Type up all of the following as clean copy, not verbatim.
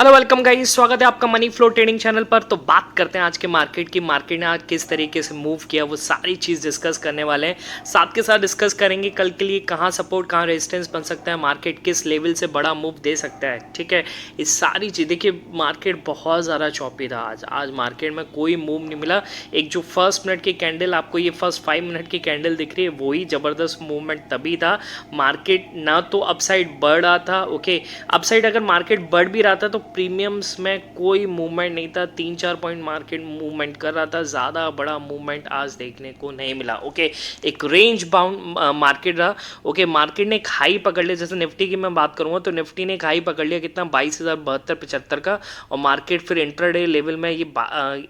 Hello welcome guys, स्वागत है आपका मनी फ्लो ट्रेडिंग चैनल पर। तो बात करते हैं आज के मार्केट की। मार्केट ने आज किस तरीके से मूव किया वो सारी चीज़ डिस्कस करने वाले हैं। साथ के साथ डिस्कस करेंगे कल के लिए कहाँ सपोर्ट कहाँ रेजिस्टेंस बन सकता है, मार्केट किस लेवल से बड़ा मूव दे सकता है। ठीक है, ये सारी चीज़ देखिए। मार्केट बहुत ज़्यादा चौपी था आज मार्केट में कोई मूव नहीं मिला। एक जो फर्स्ट मिनट की कैंडल, आपको ये फर्स्ट 5 मिनट की कैंडल दिख रही है, वही ज़बरदस्त मूवमेंट तभी था। मार्केट ना तो अपसाइड बढ़ रहा था, ओके, अपसाइड अगर मार्केट बढ़ भी रहा था तो प्रीमियम्स में कोई मूवमेंट नहीं था। 3-4 पॉइंट मार्केट मूवमेंट कर रहा था, ज़्यादा बड़ा मूवमेंट आज देखने को नहीं मिला। ओके, एक रेंज बाउंड मार्केट रहा। ओके, मार्केट ने एक हाई पकड़ लिया। जैसे निफ्टी की मैं बात करूँगा तो निफ्टी ने एक हाई पकड़ लिया, कितना 22,072-75 का। और मार्केट फिर इंट्राडे लेवल में ये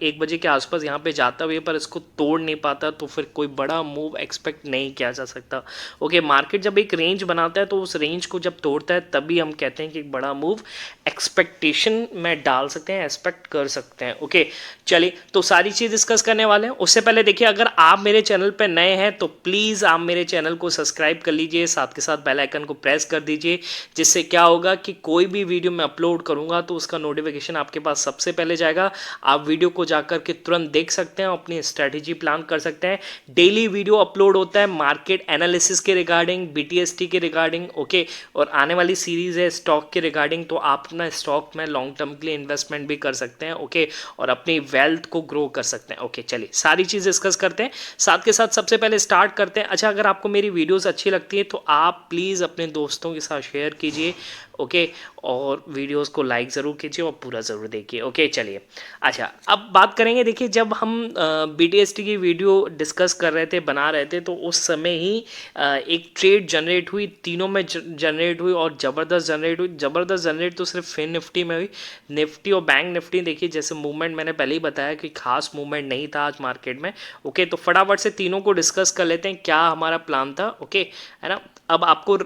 1 बजे के आसपास यहाँ पे जाता हुआ पर इसको तोड़ नहीं पाता, तो फिर कोई बड़ा मूव एक्सपेक्ट नहीं किया जा सकता। ओके, मार्केट जब एक रेंज बनाता है तो उस रेंज को जब तोड़ता है तभी हम कहते हैं कि एक बड़ा मूव एक्सपेक्टेशन में डाल सकते हैं, एक्सपेक्ट कर सकते हैं। ओके, चलिए तो सारी चीज़ डिस्कस करने वाले हैं। उससे पहले देखिए, अगर आप मेरे चैनल पर नए हैं तो प्लीज़ आप मेरे चैनल को सब्सक्राइब कर लीजिए, साथ के साथ बेल आइकन को प्रेस कर दीजिए, जिससे क्या होगा कि कोई भी वीडियो मैं अपलोड करूंगा तो उसका नोटिफिकेशन आपके पास सबसे पहले जाएगा। आप वीडियो को जाकर के तुरंत देख सकते हैं, अपनी स्ट्रैटेजी प्लान कर सकते हैं। डेली वीडियो अपलोड होता है मार्केट एनालिसिस के रिगार्डिंग, बीटीएसटी के रिगार्डिंग, ओके, और आने वाली सीरीज है स्टॉक के रिगार्डिंग। तो आप अपना स्टॉक में लॉन्ग टर्म के लिए इन्वेस्टमेंट भी कर सकते हैं, ओके, और अपनी वेल्थ को ग्रो कर सकते हैं। ओके, चलिए सारी चीज़ डिस्कस करते हैं। साथ के साथ सबसे पहले स्टार्ट करते हैं। अच्छा, अगर आपको मेरी वीडियोस अच्छी लगती है तो आप प्लीज़ अपने दोस्तों के साथ शेयर कीजिए, ओके, और वीडियोस को लाइक ज़रूर कीजिए और पूरा ज़रूर देखिए। ओके, चलिए। अच्छा, अब बात करेंगे। देखिए, जब हम बीटीएसटी की वीडियो डिस्कस कर रहे थे, बना रहे थे, तो उस समय ही एक ट्रेड जनरेट हुई, तीनों में जनरेट हुई और ज़बरदस्त जनरेट हुई। ज़बरदस्त जनरेट तो सिर्फ फिन निफ्टी में हुई। निफ्टी और बैंक निफ्टी देखिए, जैसे मूवमेंट मैंने पहले ही बताया कि खास मूवमेंट नहीं था आज मार्केट में। ओके, तो फटाफट से तीनों को डिस्कस कर लेते हैं, क्या हमारा प्लान था। ओके, है ना। अब आपको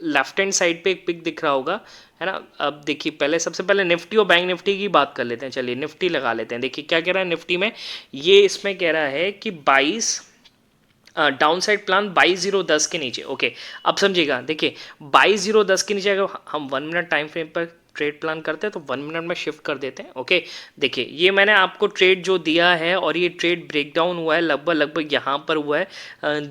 लेफ्ट हैंड साइड पे एक पिक दिख रहा होगा, है ना। अब देखिए, पहले सबसे पहले निफ्टी और बैंक निफ्टी की बात कर लेते हैं। चलिए निफ्टी लगा लेते हैं। देखिए क्या कह रहा है निफ्टी में, ये इसमें कह रहा है कि 22 डाउन साइड प्लान 22,010 के नीचे। ओके, अब समझिएगा। देखिए 22,010 के नीचे अगर हम 1 मिनट टाइम फ्रेम पर ट्रेड प्लान करते हैं तो 1 मिनट में शिफ्ट कर देते हैं। ओके, देखिए ये मैंने आपको ट्रेड जो दिया है और ये ट्रेड ब्रेकडाउन हुआ है लगभग यहाँ पर हुआ है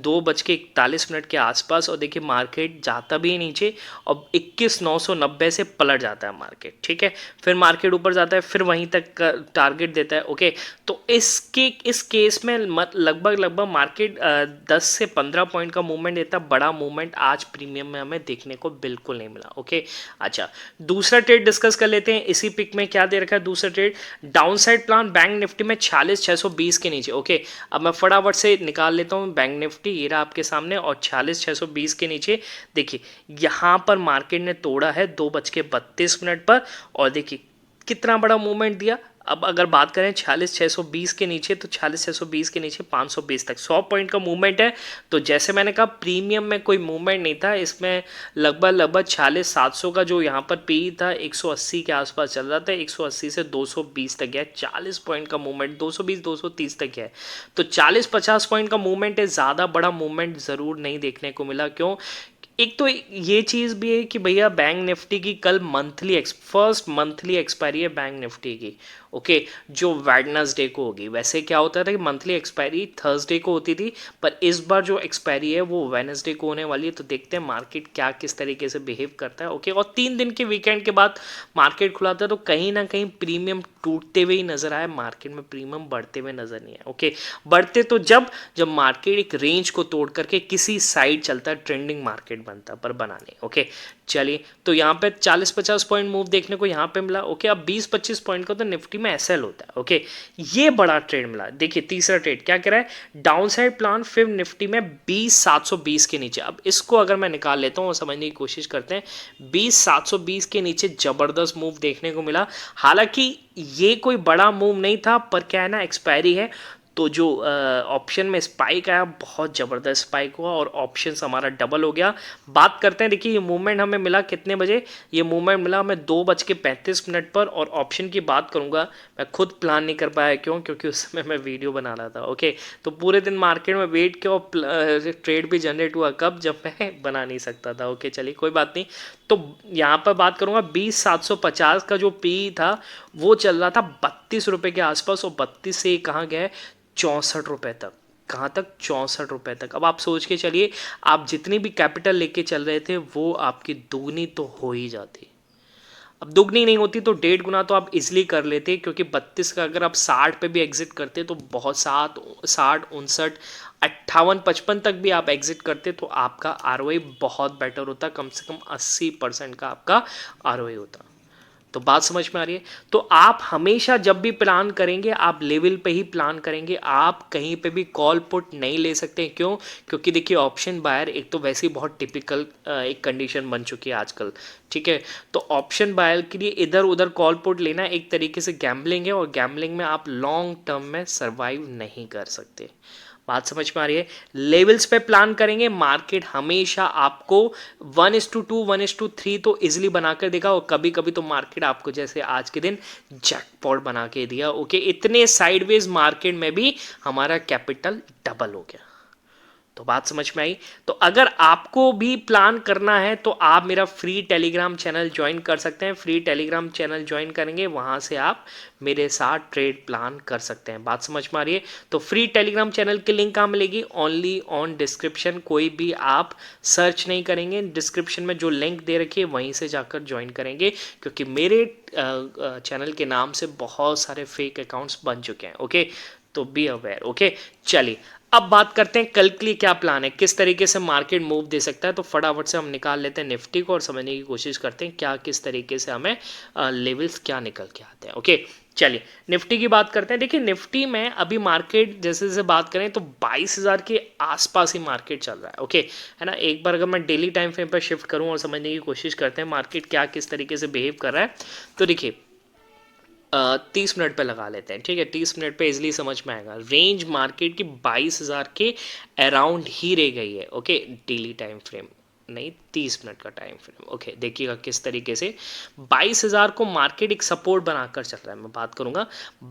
2:41 के आसपास। और देखिए मार्केट जाता भी है नीचे और 21,990 से पलट जाता है मार्केट। ठीक है, फिर मार्केट ऊपर जाता है, फिर वहीं तक टारगेट देता है। ओके, तो इस केस में लगभग मार्केट 10 से 15 पॉइंट का मूवमेंट देता। बड़ा मूवमेंट आज प्रीमियम में हमें देखने को बिल्कुल नहीं मिला। ओके, अच्छा, दूसरा ट्रेड डिस्कस कर लेते हैं। इसी पिक में क्या दे रखा है दूसरा trade, down side plan bank Nifty में 46,620 के नीचे। ओके, अब मैं फटाफट से निकाल लेता हूँ बैंक निफ्टी, ये रहा आपके सामने, और 46,620 के नीचे देखिए यहाँ पर मार्केट ने तोड़ा है 2:32 पर। और देखिए कितना बड़ा मूवमेंट दिया। अब अगर बात करें 46,620 के नीचे, तो 46,620 के नीचे 520 तक 100 पॉइंट का मूवमेंट है। तो जैसे मैंने कहा प्रीमियम में कोई मूवमेंट नहीं था, इसमें लगभग 46,700 का जो यहाँ पर पी था 180 के आसपास चल रहा था, 180 से 220 तक गया, 40 पॉइंट का मूवमेंट, 220-230 तक है। तो 40-50 पॉइंट का मूवमेंट है, ज़्यादा बड़ा मूवमेंट ज़रूर नहीं देखने को मिला। क्यों? एक तो ये चीज़ भी है कि भैया बैंक निफ्टी की कल फर्स्ट मंथली एक्सपायरी है बैंक निफ्टी की। ओके, जो वेडनेसडे को होगी। वैसे क्या होता था कि मंथली एक्सपायरी थर्सडे को होती थी, पर इस बार जो एक्सपायरी है वो वेडनेसडे को होने वाली है। तो देखते हैं मार्केट क्या किस तरीके से बिहेव करता है। ओके, और 3 दिन के वीकेंड के बाद मार्केट खुला था, तो कहीं ना कहीं प्रीमियम टूटते हुए ही नजर आया, मार्केट में प्रीमियम बढ़ते हुए नजर नहीं आया। ओके, बढ़ते तो जब मार्केट एक रेंज को तोड़ करके किसी साइड चलता है, ट्रेंडिंग मार्केट बनता, पर बना नहीं। ओके, चलिए, तो यहाँ पे 40-50 पॉइंट मूव देखने को यहाँ पे मिला। ओके, अब 20-25 पॉइंट का तो निफ्टी में एसएल होता है। ओके, ये बड़ा ट्रेड मिला। देखिए तीसरा ट्रेड क्या कह रहा है, डाउन साइड प्लान फिर निफ्टी में 20,720 के नीचे। अब इसको अगर मैं निकाल लेता हूँ और समझने की कोशिश करते हैं, 20,720 के नीचे जबरदस्त मूव देखने को मिला। हालांकि ये कोई बड़ा मूव नहीं था, पर क्या है ना, एक्सपायरी है तो जो ऑप्शन में स्पाइक आया, बहुत ज़बरदस्त स्पाइक हुआ और ऑप्शंस हमारा डबल हो गया। बात करते हैं, देखिए ये मूवमेंट हमें मिला कितने बजे, ये मूवमेंट मिला हमें 2:35 पर। और ऑप्शन की बात करूंगा, मैं खुद प्लान नहीं कर पाया, क्यों? क्योंकि उस समय मैं वीडियो बना रहा था। ओके, तो पूरे दिन मार्केट में वेट किया और ट्रेड भी जनरेट हुआ कब, जब मैं बना नहीं सकता था। ओके चलिए कोई बात नहीं। तो यहाँ पर बात करूंगा 20,750 का जो पी था वो चल रहा था 32 रुपये के आसपास, और 32 से कहाँ गया है, 64 रुपये तक। कहाँ तक? 64 रुपये तक। अब आप सोच के चलिए, आप जितनी भी कैपिटल लेके चल रहे थे वो आपकी दुगनी तो हो ही जाती। अब दुगनी नहीं होती तो 1.5 गुना तो आप इजिली कर लेते, क्योंकि 32 का अगर आप 60 पे भी एग्जिट करते तो बहुत 60, 59, 58, 55 तक भी आप एग्जिट करते तो आपका आरओआई बहुत बेटर होता, कम से कम 80% का आपका आरओआई होता। तो बात समझ में आ रही है? तो आप हमेशा जब भी प्लान करेंगे आप लेवल पे ही प्लान करेंगे, आप कहीं पे भी कॉल पुट नहीं ले सकते। क्यों? क्योंकि देखिए ऑप्शन बायर एक तो वैसे ही बहुत टिपिकल एक कंडीशन बन चुकी है आजकल, ठीक है? तो ऑप्शन बायर के लिए इधर उधर कॉल पुट लेना एक तरीके से गैम्बलिंग है, और गैम्बलिंग में आप लॉन्ग टर्म में सर्वाइव नहीं कर सकते। बात समझ में आ रही है? लेवल्स पे प्लान करेंगे, मार्केट हमेशा आपको 1:2, 1:3 तो इजिली बनाकर देगा, और कभी कभी तो मार्केट आपको जैसे आज के दिन जैकपॉट बना के दिया। ओके, इतने साइडवेज मार्केट में भी हमारा कैपिटल डबल हो गया। तो बात समझ में आई? तो अगर आपको भी प्लान करना है तो आप मेरा फ्री टेलीग्राम चैनल ज्वाइन कर सकते हैं। फ्री टेलीग्राम चैनल ज्वाइन करेंगे, वहां से आप मेरे साथ ट्रेड प्लान कर सकते हैं। बात समझ में आ रही है? तो फ्री टेलीग्राम चैनल की लिंक कहाँ मिलेगी? Only on description. कोई भी आप सर्च नहीं करेंगे, डिस्क्रिप्शन में जो लिंक दे रखी है वहीं से जाकर ज्वाइन करेंगे, क्योंकि मेरे चैनल के नाम से बहुत सारे फेक अकाउंट्स बन चुके हैं। ओके, तो बी अवेयर। ओके चलिए, अब बात करते हैं कल के लिए क्या प्लान है, किस तरीके से मार्केट मूव दे सकता है। तो फटाफट से हम निकाल लेते हैं निफ्टी को और समझने की कोशिश करते हैं क्या किस तरीके से हमें लेवल्स क्या निकल के आते हैं। ओके चलिए, निफ्टी की बात करते हैं। देखिए निफ्टी में अभी मार्केट जैसे जैसे बात करें तो 22,000 के आसपास ही मार्केट चल रहा है। ओके है ना, एक बार अगर मैं डेली टाइम फ्रेम पर शिफ्ट करूं और समझने की कोशिश करते हैं मार्केट क्या किस तरीके से बिहेव कर रहा है, तो देखिए 30 मिनट पे लगा लेते हैं। ठीक है, 30 मिनट पे इजिली समझ में आएगा। रेंज मार्केट की 22,000 के अराउंड ही रह गई है। ओके, डेली टाइम फ्रेम नहीं, 30 मिनट का टाइम फ्रेम। ओके देखिएगा किस तरीके से 22,000 को मार्केट एक सपोर्ट बनाकर चल रहा है। मैं बात करूंगा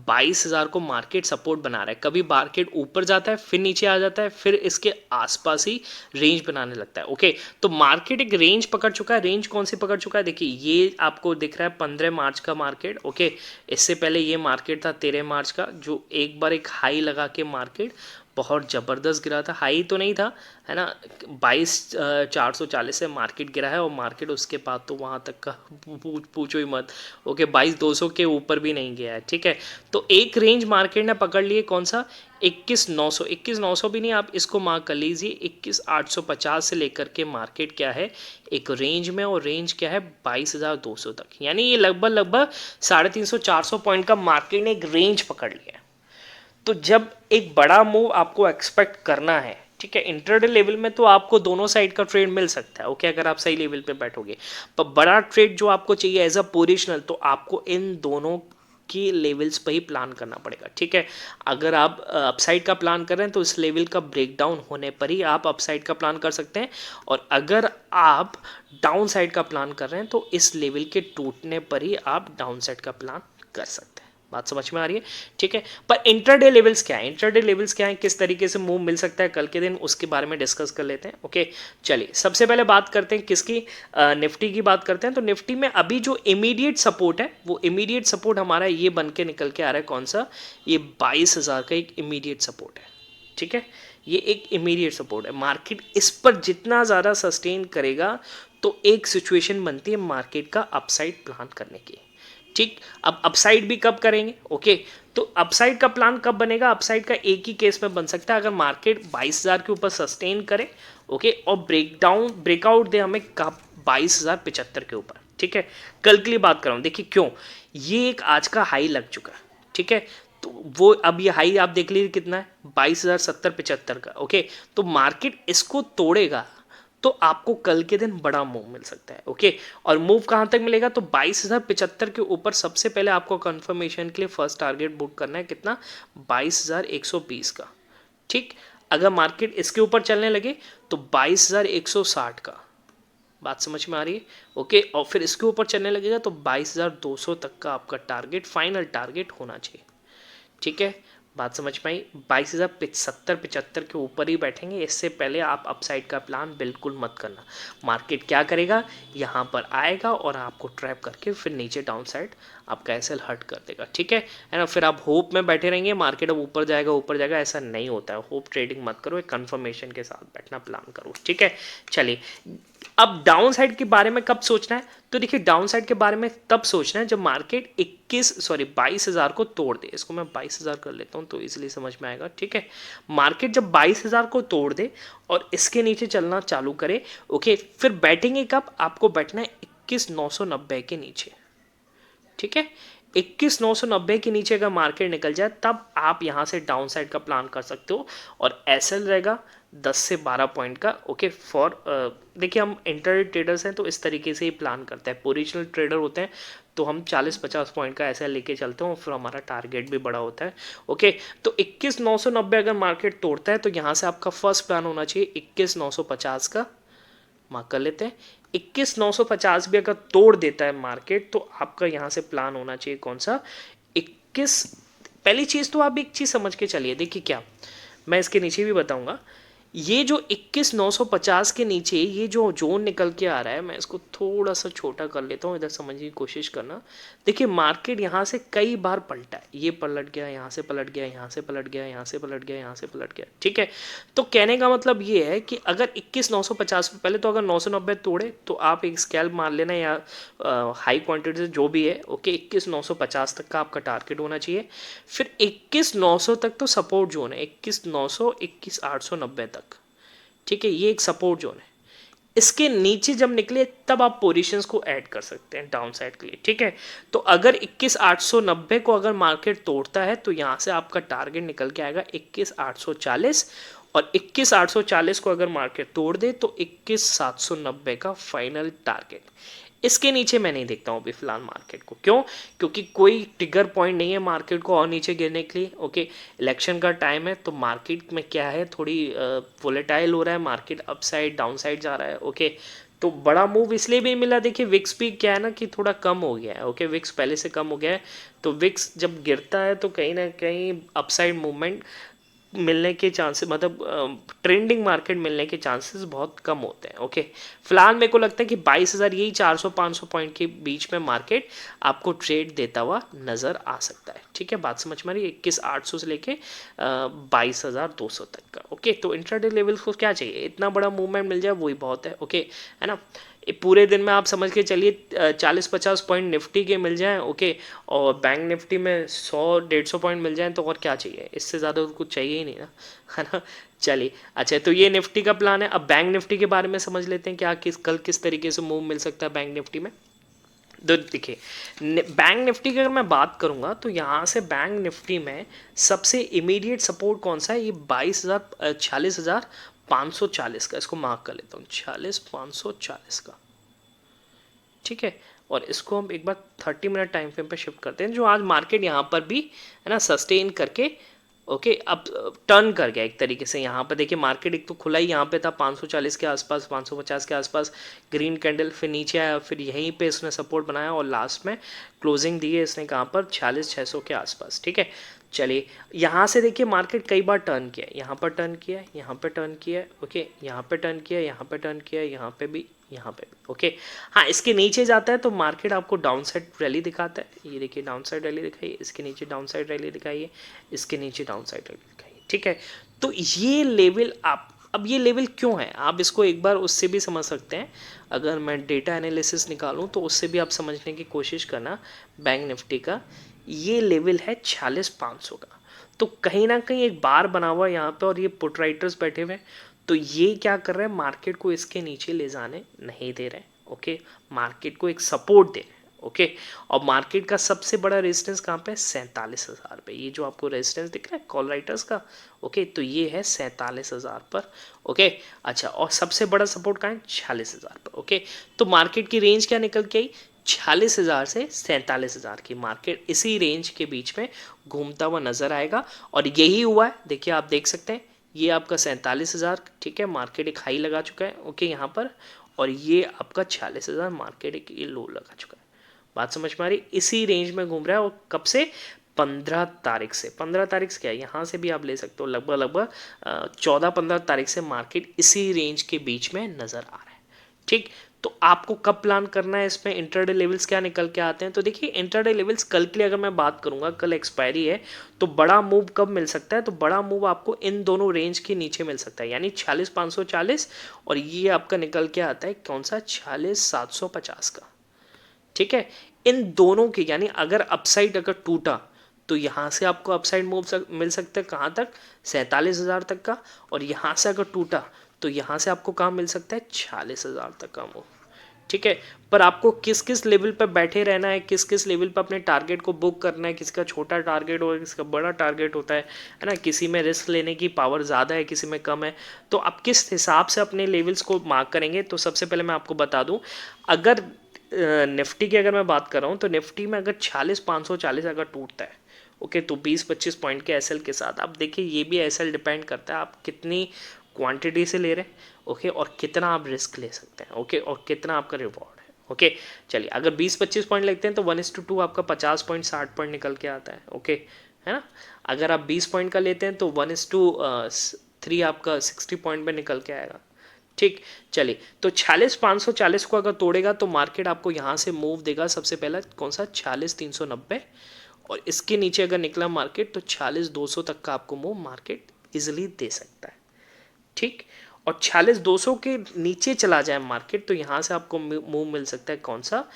22,000 को मार्केट सपोर्ट बना रहा है। कभी मार्केट ऊपर जाता है, फिर नीचे आ जाता है, फिर इसके आसपास ही रेंज बनाने लगता है। ओके, तो मार्केट एक रेंज पकड़ चुका है। रेंज कौन सी पकड़ चुका है? देखिए ये आपको दिख रहा है 15 मार्च का मार्केट। ओके, इससे पहले ये मार्केट था 13 मार्च का, जो एक बार एक हाई लगा के मार्केट बहुत ज़बरदस्त गिरा था। हाई तो नहीं था, है ना, 22,440 से मार्केट गिरा है, और मार्केट उसके बाद तो वहाँ तक का पूछो ही मत। ओके, 22,200 के ऊपर भी नहीं गया है। ठीक है, तो एक रेंज मार्केट ने पकड़ लिए, कौन सा? 21,900। 21,900 भी नहीं, आप इसको मार्क कर लीजिए, 21,850 से लेकर के मार्केट क्या है एक रेंज में, और रेंज क्या है 22,200 तक। यानी ये लगभग लगभग 350-400 पॉइंट का मार्केट ने एक रेंज पकड़ लिया है। तो जब एक बड़ा मूव आपको एक्सपेक्ट करना है, ठीक है, इंटरडे लेवल में तो आपको दोनों साइड का ट्रेड मिल सकता है। ओके, अगर आप सही लेवल पे बैठोगे, पर बड़ा ट्रेड जो आपको चाहिए एज अ पोजिशनल, तो आपको इन दोनों की लेवल्स पर ही प्लान करना पड़ेगा। ठीक है, अगर आप अपसाइड का प्लान कर रहे हैं तो इस लेवल का ब्रेकडाउन होने पर ही आप अपसाइड का प्लान कर सकते हैं, और अगर आप डाउन साइड का प्लान कर रहे हैं तो इस लेवल के टूटने पर ही आप डाउन साइड का प्लान कर सकते हैं। बात समझ में आ रही है? ठीक है, पर इंटरडे लेवल्स क्या है, इंटरडे लेवल्स क्या है, किस तरीके से मूव मिल सकता है कल के दिन, उसके बारे में डिस्कस कर लेते हैं। ओके चलिए, सबसे पहले बात करते हैं किसकी, निफ्टी की बात करते हैं। तो निफ्टी में अभी जो इमीडिएट सपोर्ट है, वो इमीडिएट सपोर्ट हमारा ये बन के निकल के आ रहा है, कौन सा? ये 22,000 का एक इमीडिएट सपोर्ट है। ठीक है, ये एक इमीडिएट सपोर्ट है। मार्केट इस पर जितना ज़्यादा सस्टेन करेगा तो एक सिचुएशन बनती है मार्केट का अपसाइड प्लान करने की। ठीक, अब अपसाइड भी कब करेंगे? ओके, तो अपसाइड का प्लान कब बनेगा? अपसाइड का एक ही केस में बन सकता है, अगर मार्केट 22,000 के ऊपर सस्टेन करे, ओके, और ब्रेकआउट दे हमें कब? 22,075 के ऊपर। ठीक है, कल के लिए बात कर रहा हूँ। देखिए क्यों, ये एक आज का हाई लग चुका है। ठीक है, तो वो अब ये हाई आप देख लीजिए कितना है, 22,070-75 का। ओके, तो मार्केट इसको तोड़ेगा तो तो आपको कल के दिन बड़ा मूव मिल सकता है। ओके, और मूव कहाँ तक मिलेगा, तो 22,075 के ऊपर सबसे पहले आपको कंफर्मेशन के लिए फर्स्ट टारगेट बुक करना है, कितना, 22,120 का। ठीक, अगर मार्केट इसके ऊपर चलने लगे तो 22,160 का, बात समझ में आ रही है। ओके, और फिर इसके ऊपर चलने लगेगा तो 22,200 तक का आपका टारगेट, फाइनल टारगेट होना चाहिए। ठीक है, बात समझ में आई। 22,070-75 के ऊपर ही बैठेंगे, इससे पहले आप अपसाइड का प्लान बिल्कुल मत करना। मार्केट क्या करेगा, यहाँ पर आएगा और आपको ट्रैप करके फिर नीचे डाउन साइड आपका एसएल हर्ट कर देगा। ठीक है ना, फिर आप होप में बैठे रहेंगे मार्केट अब ऊपर जाएगा, ऐसा नहीं होता है। होप ट्रेडिंग मत करो, एक कंफर्मेशन के साथ बैठना प्लान करो। ठीक है, चलिए अब डाउन साइड के बारे में कब सोचना है, तो देखिए डाउन साइड के बारे में तब सोचना है जब मार्केट 22,000 को तोड़ दे। इसको मैं 22,000 कर लेता हूं तो इजीली समझ में आएगा। ठीक है, मार्केट जब 22,000 को तोड़ दे और इसके नीचे चलना चालू करे, ओके, फिर बैठेंगे कब, आपको बैठना है 21,990 के नीचे। ठीक है, 21,990 के नीचे अगर मार्केट निकल जाए तब आप यहां से डाउन साइड का प्लान कर सकते हो, और एसएल रहेगा 10 से 12 पॉइंट का। ओके, फॉर देखिए हम इंटरडे ट्रेडर्स हैं तो इस तरीके से ही प्लान करते हैं। पोजिशनल ट्रेडर होते हैं तो हम 40-50 पॉइंट का ऐसा लेके चलते हैं, फिर हमारा टारगेट भी बड़ा होता है। ओके, तो 21,990 अगर मार्केट तोड़ता है तो यहाँ से आपका फर्स्ट प्लान होना चाहिए 21,950 का, मार्क कर लेते हैं। 21,950 भी अगर तोड़ देता है मार्केट तो आपका यहाँ से प्लान होना चाहिए कौन सा, 21। पहली चीज़ तो आप एक चीज़ समझ के चलिए, देखिए क्या, मैं इसके नीचे भी बताऊंगा, ये जो 21,950 के नीचे ये जो जोन निकल के आ रहा है, मैं इसको थोड़ा सा छोटा कर लेता हूँ, इधर समझने की कोशिश करना। देखिए मार्केट यहाँ से कई बार पलटा है, ये पलट गया, यहाँ से पलट गया, यहाँ से पलट गया, यहाँ से पलट गया, यहाँ से पलट गया। ठीक है, तो कहने का मतलब ये है कि अगर 21,950 पे पहले तो अगर 990 तोड़े तो आप एक स्कैल्प मार लेना, या हाई क्वांटिटी से जो भी है। ओके, 21,950 तक का आपका टारगेट होना चाहिए। फिर 21,900 तक तो सपोर्ट जोन है, 21,900 21,890 तक। ठीक है, ये एक सपोर्ट जोन है। इसके नीचे जब निकले तब आप पोजीशंस को ऐड कर सकते हैं डाउन साइड के लिए। ठीक है, तो अगर 21,890 को अगर मार्केट तोड़ता है तो यहाँ से आपका टारगेट निकल के आएगा 21,840, और 21,840 को अगर मार्केट तोड़ दे तो 21,790 का फाइनल टारगेट। इसके नीचे मैं नहीं देखता हूँ अभी फिलहाल मार्केट को। क्यों, क्योंकि कोई ट्रिगर पॉइंट नहीं है मार्केट को और नीचे गिरने के लिए। ओके, इलेक्शन का टाइम है तो मार्केट में क्या है, थोड़ी वोलेटाइल हो रहा है market, up side down side जा रहा है। ओके, तो बड़ा मूव इसलिए भी मिला, देखिए विक्स भी क्या है ना कि थोड़ा कम हो गया है। ओके, विक्स पहले से कम हो गया है, तो विक्स जब गिरता है तो कहीं ना कहीं अपसाइड मूवमेंट मिलने के चांसेस, मतलब ट्रेंडिंग मार्केट मिलने के चांसेस बहुत कम होते हैं। ओके, फिलहाल मेरे को लगता है कि 22,000 यही 400-500 पॉइंट के बीच में मार्केट आपको ट्रेड देता हुआ नज़र आ सकता है। ठीक है, बात समझ में आ रही है, 21,800 से लेके 22,200 तक का। ओके, तो इंट्राडे लेवल्स को क्या चाहिए, इतना बड़ा मूवमेंट मिल जाए वही बहुत है। ओके, है ना, पूरे दिन में आप समझ के चलिए 40-50 पॉइंट निफ्टी के मिल जाएं। ओके, और बैंक निफ्टी में 100-150 पॉइंट मिल जाएं तो और क्या चाहिए, इससे ज़्यादा तो कुछ चाहिए ही नहीं ना, है ना। चलिए अच्छा, तो ये निफ्टी का प्लान है। अब बैंक निफ्टी के बारे में समझ लेते हैं, क्या कल किस तरीके से मूव मिल सकता है बैंक निफ्टी में। तो देखिए बैंक निफ्टी की अगर मैं बात करूंगा तो यहाँ से बैंक निफ्टी में सबसे इमीडिएट सपोर्ट कौन सा है, ये 46,540 का, इसको मार्क कर लेता हूँ, 46,540 का। ठीक है, और इसको हम एक बार 30 मिनट टाइम फ्रेम पे शिफ्ट करते हैं, जो आज मार्केट यहाँ पर भी है ना सस्टेन करके ओके अब टर्न कर गया एक तरीके से। यहाँ पे देखिए मार्केट एक तो खुला ही यहाँ पे था 540 के आसपास, 550 के आसपास ग्रीन कैंडल, फिर नीचे आया, फिर यहीं पे इसने सपोर्ट बनाया और लास्ट में क्लोजिंग दी है इसने कहाँ पर 46,600 के आसपास। ठीक है, चलिए यहाँ से देखिए मार्केट कई बार टर्न किया, यहाँ पर टर्न किया, यहाँ पे टर्न किया, ओके, यहाँ पे टर्न किया, यहाँ पे टर्न किया, यहाँ पे भी, यहाँ पे भी। ओके, हाँ, इसके नीचे जाता है तो मार्केट आपको डाउन साइड रैली दिखाता है। ये देखिए डाउन साइड रैली दिखाई है, इसके नीचे डाउन साइड रैली दिखाई है, इसके नीचे डाउन साइड रैली दिखाई है। ठीक है, तो ये लेवल आप, अब ये लेवल क्यों है आप इसको एक बार उससे भी समझ सकते हैं। अगर मैं डेटा एनालिसिस निकालूं तो उससे भी आप समझने की कोशिश करना। बैंक निफ्टी का ये लेवल है 46,500 का, तो कहीं ना कहीं एक बार बना हुआ यहाँ पे और ये पुट राइटर्स बैठे हुए हैं, तो ये क्या कर रहे हैं, मार्केट को इसके नीचे ले जाने नहीं दे रहे हैं। ओके, मार्केट को एक सपोर्ट दे रहे हैं। ओके। और मार्केट का सबसे बड़ा रेजिस्टेंस कहाँ पे है? 47,000 पे। ये जो आपको रेजिस्टेंस दिख रहा है कॉल राइटर्स का, ओके, तो ये है 47,000 पर, ओके। अच्छा, और सबसे बड़ा सपोर्ट कहाँ है? 46,000 पर, ओके। तो मार्केट की रेंज क्या निकल के आई? 46,000 से 47,000 की मार्केट इसी रेंज के बीच में घूमता हुआ नजर आएगा, और यही हुआ है। देखिए, आप देख सकते हैं ये आपका 47,000, ठीक है, मार्केट एक हाई लगा चुका है, ओके, यहाँ पर, और ये आपका 46,000 मार्केट एक ये लो लगा चुका है। बात समझ में आ रही? इसी रेंज में घूम रहा है, और कब से? 15 तारीख से। 15 तारीख से क्या है, यहाँ से भी आप ले सकते हो, लगभग लगभग 14-15 तारीख से मार्केट इसी रेंज के बीच में नजर आ रहा है, ठीक। तो आपको कब प्लान करना है इसमें? इंटरडे लेवल्स क्या निकल के आते हैं? तो देखिए, इंटरडे लेवल्स कल के लिए अगर मैं बात करूंगा, कल एक्सपायरी है, तो बड़ा मूव कब मिल सकता है? तो बड़ा मूव आपको इन दोनों रेंज के नीचे मिल सकता है, यानी 46,540, और ये आपका निकल के आता है कौन सा? 46,750 का, ठीक है। इन दोनों के, यानी अगर अपसाइड अगर टूटा तो यहाँ से आपको अपसाइड मूव मिल सकता है कहाँ तक? 47,000 तक का, और यहाँ से अगर टूटा तो यहाँ से आपको कहाँ मिल सकता है? 46,000 तक का मूव, ठीक है। पर आपको किस किस लेवल पर बैठे रहना है, किस किस लेवल पर अपने टारगेट को बुक करना है, किसका छोटा टारगेट होगा, किसका बड़ा टारगेट होता है ना, किसी में रिस्क लेने की पावर ज़्यादा है, किसी में कम है, तो आप किस हिसाब से अपने लेवल्स को मार्क करेंगे? तो सबसे पहले मैं आपको बता दूं, अगर निफ्टी की अगर मैं बात कर रहा हूँ, तो निफ्टी में अगर 46,540 अगर टूटता है, ओके, तो 20-25 पॉइंट के एसएल के साथ, आप देखिए ये भी एसएल डिपेंड करता है आप कितनी क्वांटिटी से ले रहे हैं, ओके, और कितना आप रिस्क ले सकते हैं, ओके, और कितना आपका रिवॉर्ड है, ओके। चलिए, अगर 20-25 पॉइंट लगते हैं तो 1:2 आपका 50 पॉइंट 60 पॉइंट निकल के आता है, ओके, है ना। अगर आप 20 पॉइंट का लेते हैं तो 1:3 आपका 60 पॉइंट में निकल के आएगा, ठीक। चलिए, तो 46,540 को अगर तोड़ेगा तो मार्केट आपको यहाँ से मूव देगा सबसे पहला कौन सा? 46,390, और इसके नीचे अगर निकला मार्केट तो 46,200 तक का आपको मूव मार्केट इजिली दे सकता है, ठीक। और 46,200 के नीचे चला जाए मार्केट तो यहाँ से आपको मूव मिल सकता है कौन सा?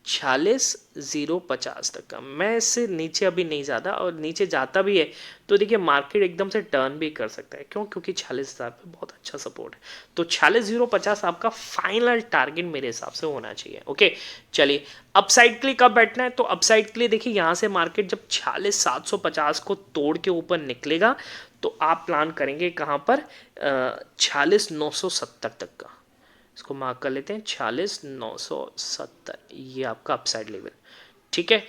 46,050 तक का। मैं इससे नीचे अभी नहीं जाता, और नीचे जाता भी है तो देखिए मार्केट एकदम से टर्न भी कर सकता है, क्यों? क्योंकि 46,000 पे बहुत अच्छा सपोर्ट है। तो 46,050 आपका फाइनल टारगेट मेरे हिसाब से होना चाहिए, ओके। चलिए, अपसाइड के लिए कब बैठना है? तो अपसाइड के लिए देखिए, यहाँ से मार्केट जब 46,750 को तोड़ के ऊपर निकलेगा तो आप प्लान करेंगे कहाँ पर? 46,970 तक का। इसको मार्क कर लेते हैं, 46,970, ये आपका अपसाइड लेवल, ठीक है।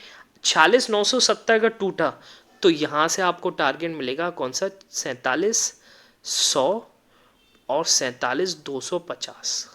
46,970 अगर टूटा तो यहाँ से आपको टारगेट मिलेगा कौन सा? 47,100 और 47,250,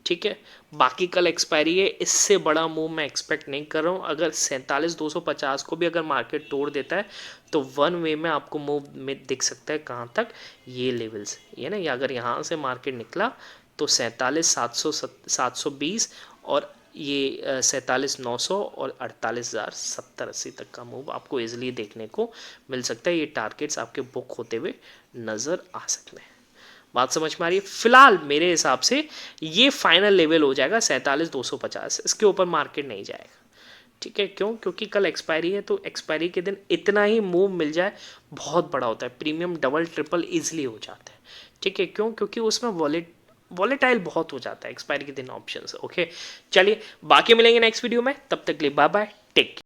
ठीक है। बाकी कल एक्सपायरी है, इससे बड़ा मूव मैं एक्सपेक्ट नहीं कर रहा हूँ। अगर 47,250 को भी अगर मार्केट तोड़ देता है तो वन वे में आपको मूव में दिख सकता है कहाँ तक? ये लेवल्स, ये ना, या अगर यहाँ से मार्केट निकला तो 47,720 और ये 47,900 और 48,070-80 तक का मूव आपको इजीली देखने को मिल सकता है। ये टारगेट्स आपके बुक होते हुए नज़र आ सकते हैं। बात समझ में आ रही है? फिलहाल मेरे हिसाब से ये फाइनल लेवल हो जाएगा 47,250, इसके ऊपर मार्केट नहीं जाएगा, ठीक है। क्यों? क्योंकि कल एक्सपायरी है, तो एक्सपायरी के दिन इतना ही मूव मिल जाए बहुत बड़ा होता है, प्रीमियम डबल ट्रिपल इजीली हो जाता है, ठीक है। क्यों? क्योंकि उसमें वॉलेटाइल बहुत हो जाता है एक्सपायरी के दिन ऑप्शंस, ओके। चलिए, बाकी मिलेंगे नेक्स्ट वीडियो में, तब तक के लिए बाय बाय, टेक केयर।